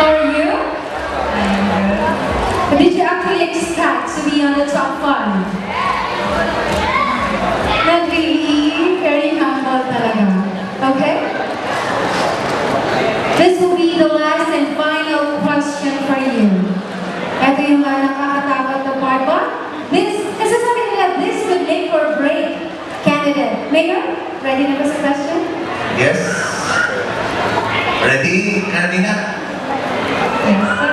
How are you? I'm good. But did you actually expect to be on the top 5? Not really. Very humble talaga. Okay? This will be the last and final question for you. Ito yung nakakatakot na part ba? Kasi sabi nila, this could make or break candidate. Mayor, ready na ba sa question? Yes. Ready, Carmina? Yes, sir.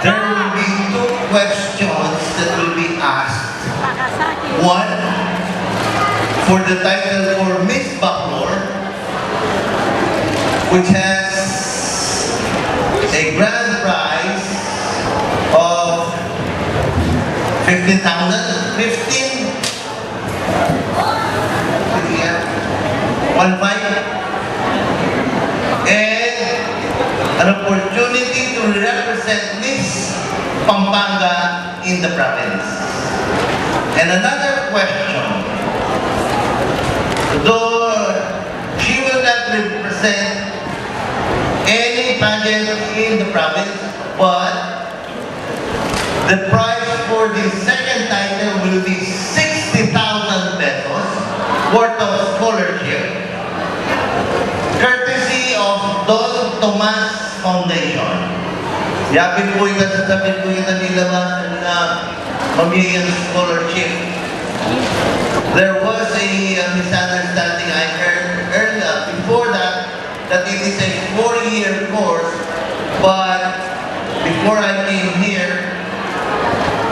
There will be 2 questions that will be asked. One, for the title for Miss Bacolor, which has a grand prize of 15,000. 15? Yeah. 1.5. And an opportunity to represent Miss Pampanga in the province. And another question, though she will not represent any pageant in the province, but the prize for the second title will be 60,000 pesos worth of scholarship, courtesy of Don Tomas Foundation. Yapin po yung nasasabi ko yung nanilaman na pamilyan scholarship. There was a misunderstanding I heard earlier before that it is a 4-year course, but before I came here,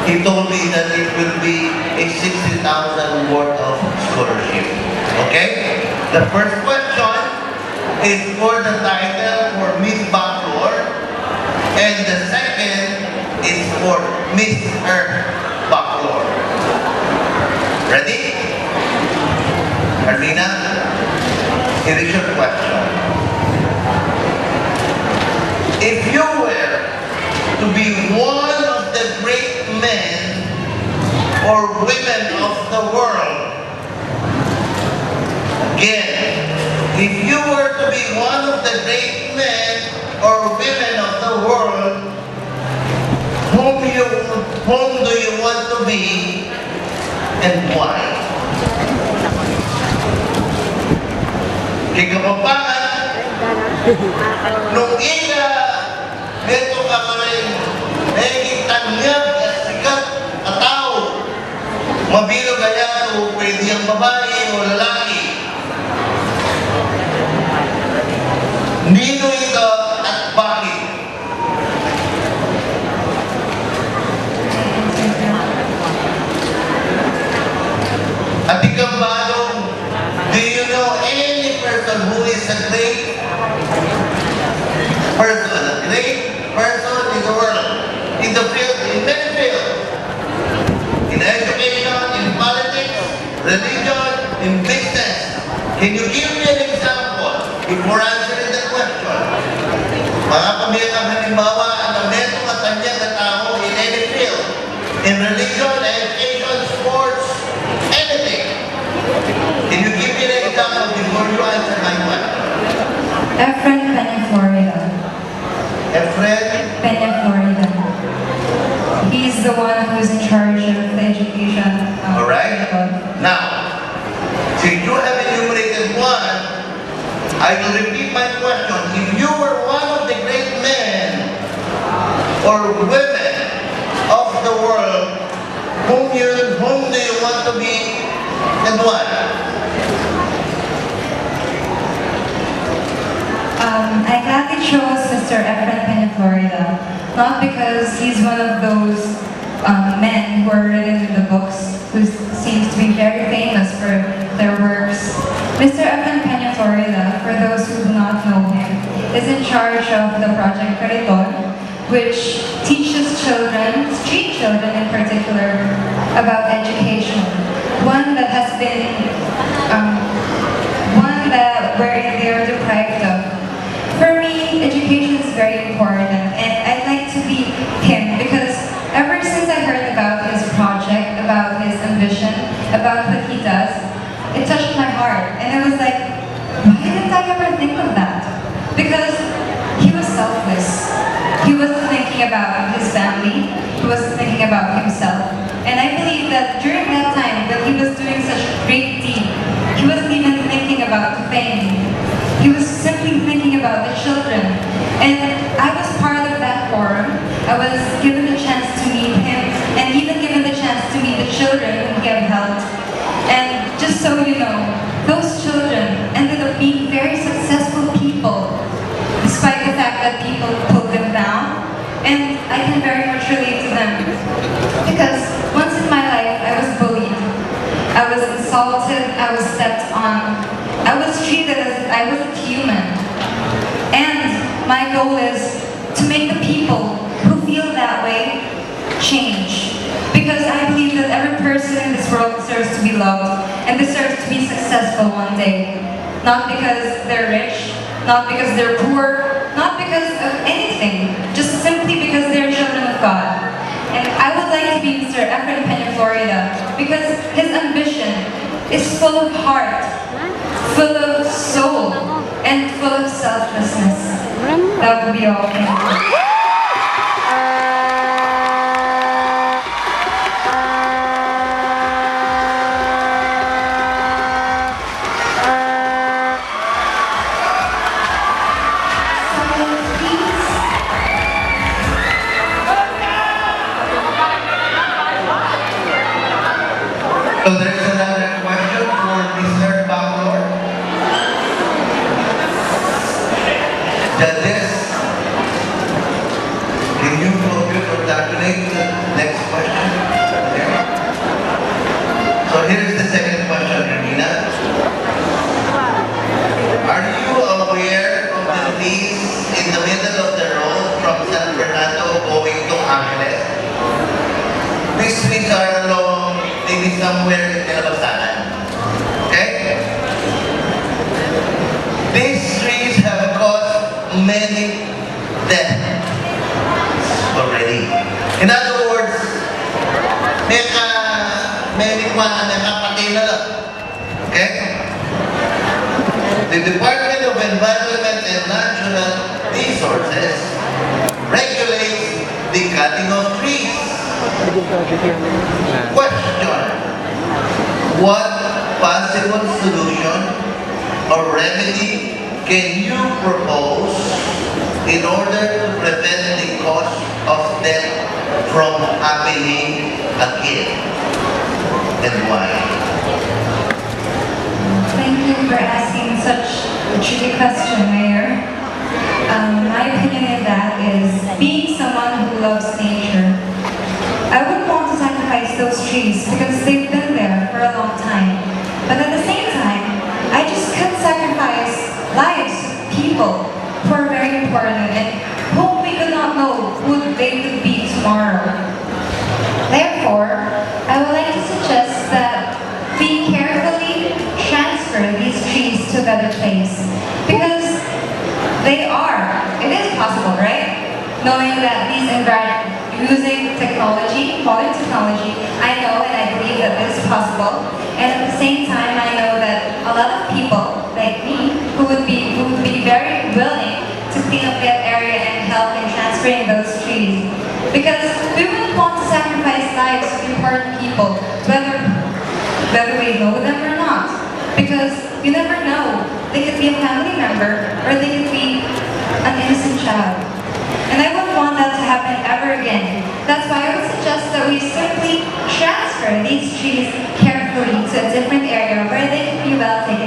he told me that it will be a 60,000 worth of scholarship. Okay? The first question is for the title for Miss Bacolor, and the second is for Miss Bacolor. Ready? Carmina, here is your question. If you were to be one of the great men or women of the world, again, if you were to be one of the great men or women of the world, whom do you want to be and why? Kikapapangan, nung ina, neto ka pa rin, nahiging tanyag at sikat at tao, mabilo kaya o pwede ang babae o lalaki. Nino ito at bakit? At ikaw ba, do you know any person who is a great person? A great person in the world, in the field, in many fields, in education, in politics, religion, in business. Can you give me an example before answering the question? Mga pamilyang halimbawa, ang neto katanyag na tao in any field, in religion, education, sports, anything. Can you give me an example before you answer my question? Efren Peña, Florida. Efren? Peña, Florida. He's the one who's in charge of the education. Alright. Now, since you have enumerated one, I will repeat my question. If you were one of the great men or women of the world, whom do you want to be and why? I gladly chose Mr. Efren Peña, Florida, not because he's one of those men who are written in the books who seems to be very famous for their works. Mr. Efren Peña, Florida, for those who do not know him, is in charge of the Project Cariton, which teaches children, street children in particular, about education. One that has been, where they are deprived of. For me, education is very important, and I'd like to be him because ever since I heard about his project, about his ambition, about what he does, it touched my heart. And it was like, why didn't I ever think of that? Because he about the fame. He was simply thinking about the children. And I was part of that forum. I was given the chance to meet him, and even given the chance to meet the children whom he had helped. And just so you know, those children ended up being very successful people, despite the fact that people pulled them down. And I can very much relate to them. Because once in my life, I was bullied. I was insulted, I was stepped on. I was treated as if I wasn't human. And my goal is to make the people who feel that way change. Because I believe that every person in this world deserves to be loved and deserves to be successful one day. Not because they're rich, not because they're poor, not because of anything, just simply because they're children of God. And I would like to be Mr. Efren Peña, Florida, because his ambition is full of heart, full of soul, and full of selflessness. That would be all. Thank you. So there is another question for Mr. Bacolor. Judges, can you focus or tabulate the next question? So here's the second question, Carmina. Are you aware of the trees in the middle of the road from San Fernando going to Angeles? These trees are along maybe somewhere in Kalabasanan. Okay? These trees have caused many deaths already. In other words, may nakapatay na lang. Okay? The Department of Environment and Natural Resources regulates the cutting of trees. Question: what possible solution or remedy can you propose in order to prevent the cause of death from happening again? And why? Thank you for asking such a tricky question, Mayor. My opinion in that is, being someone who loves nature, I wouldn't want to sacrifice those trees because they've been there for a long time. But at the same time, I just can't sacrifice lives of people who are very important and whom we could not know who they could be tomorrow. Therefore, I would like to suggest that we carefully transfer these trees to a better place. Because it is possible, right? Knowing that using technology, modern technology, I know and I believe that this is possible. And at the same time, I know that a lot of people like me who would be very willing to clean up that area and help in transferring those trees. Because we wouldn't want to sacrifice lives of important people, whether we know them or not. Because you never know. They could be a family member or they could be an innocent child. And I wouldn't want that to happen ever again. That's why I would suggest that we simply transfer these trees carefully to a different area where they can be well taken